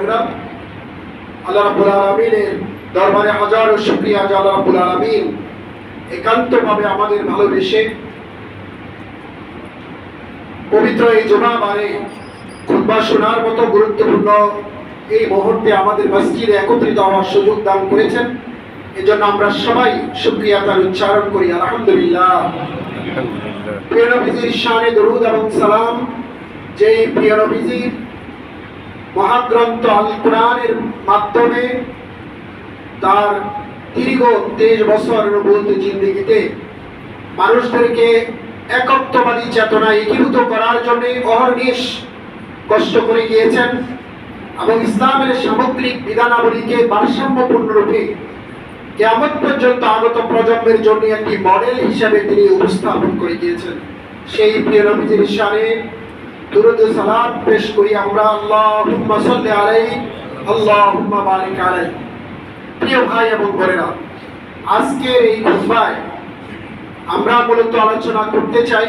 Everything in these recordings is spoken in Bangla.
বোনেরা, আল্লাহ রাব্বুল আলামিনের দরবারে হাজারো শুকরিয়া যে আল্লাহ রাব্বুল আলামিন একান্তভাবে আমাদের ভালোবেসে পবিত্র এই জুমাবারে খুতবা শোনার মতো গুরুত্বপূর্ণ এই মুহূর্তে আমাদের মসজিদে একত্রিত হওয়ার সুযোগ দান করেছেন। এজন্য আমরা সবাই শুকরিয়া তার উচ্চারণ করি আলহামদুলিল্লাহ। প্রিয় নবীজির শানে দরুদ এবং সালাম, যেই প্রিয় নবীজি মহাগ্রন্থ আল কোরআনের মাধ্যমে তার দীর্ঘ 23 বছর নবুয়ত জিন্দেগিতে মানুষদেরকে একত্ববাদী চেতনা একীভূত করার জন্য অহর্নিশ কষ্ট করে গিয়েছেন এবং ইসলামের সামগ্রিক বিধানাবলীকে ভারসাম্যপূর্ণরূপে কিয়ামত পর্যন্ত আগত প্রজন্মের জন্য একটি মডেল হিসেবে তিনি উপস্থাপন করে গিয়েছেন। সেই প্রিয় নবীজির শানে দুরূদ ও সালাত পেশ করি আমরা। আল্লাহুম্মা সাল্লি আলাইহি আল্লাহুম্মা বারিক আলাইহি। প্রিয় ভাই এবং বোনেরা, আজকের এই খুতবায় আমরা মূলত আলোচনা করতে চাই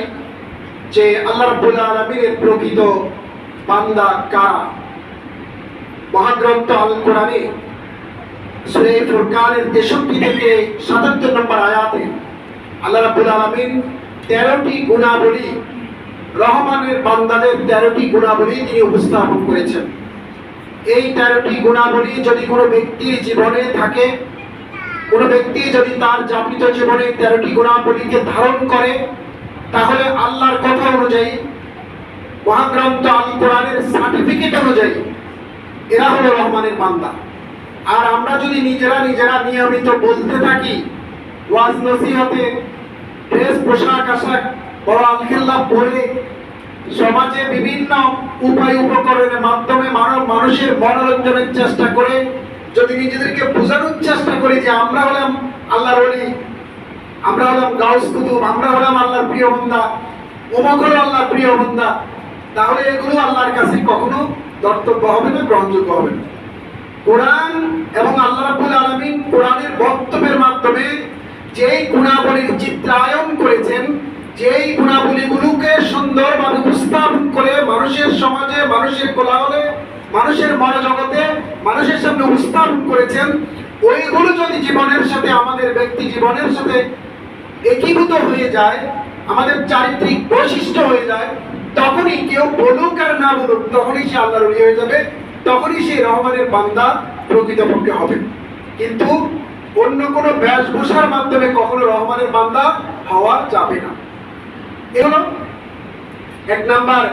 যে আল্লাহ রাব্বুল আলামিনের প্রকৃত বান্দা কারা। মহাগ্রন্থ আল কোরআনে সূরা ফুরকানের 63 থেকে 77 নম্বর আয়াতে আল্লাহ রাব্বুল আলামিন 13টি গুণাবলী, রহমানের বান্দাদের 13টি গুণাবলী তিনি উপস্থাপন করেছেন। এই 13টি গুণাবলী যদি কোনো ব্যক্তির জীবনে থাকে, কোনো ব্যক্তি যদি তার যাপিত জীবনে 13টি গুণাবলীকে ধারণ করে, তাহলে আল্লাহর কথা অনুযায়ী, মহাগ্রন্থ আল কোরআনের সার্টিফিকেট অনুযায়ী এরা হলো রহমানের বান্দা। আর আমরা যদি নিজেরা নিয়মিত বলতে থাকি, ওয়াজ নসিহতে, ড্রেস পোশাক আশাক বড় আলখাল্লা পরে সমাজে বিভিন্ন উপায় উপকরণের মাধ্যমে মানুষের মনোরঞ্জনের চেষ্টা করে যদি নিজেদেরকে বোঝানোর চেষ্টা করি যে আমরা হলাম আল্লাহর ওলি, আমরা হলাম গাউস কুতুব, আমরা হলাম আল্লাহর প্রিয় বান্দা, অমুক হলো আল্লাহর প্রিয় বান্দা, তাহলে এগুলো আল্লাহর কাছে কখনো ধর্তব্য হবে না, গ্রহণযোগ্য হবে না। কোরআন এবং আল্লাহ রাব্বুল আলামিন কোরআনের বক্তব্যের মাধ্যমে যেই গুণাবলীর চিত্রায়ন করেছেন, যেই গুণাবলীগুলোকে সুন্দরভাবে উপস্থাপন করে মানুষের সমাজে, মানুষের কোলাহলে, মানুষের মনোজগতে, মানুষের সামনে উপস্থাপন করেছেন, ওইগুলো যদি জীবনের সাথে, আমাদের ব্যক্তি জীবনের সাথে একীভূত হয়ে যায়, আমাদের চারিত্রিক বৈশিষ্ট্য হয়ে যায়, তখনই কেউ বলুক আর না বলুক, তখনই সে আল্লাহর ওলি হয়ে যাবে, তখনই সেই রহমানের বান্দা প্রকৃতপক্ষে হবে। কিন্তু অন্য কোনো বেশভূষার মাধ্যমে কখনো রহমানের বান্দা হওয়া যাবে না। এগুলো এক নাম্বার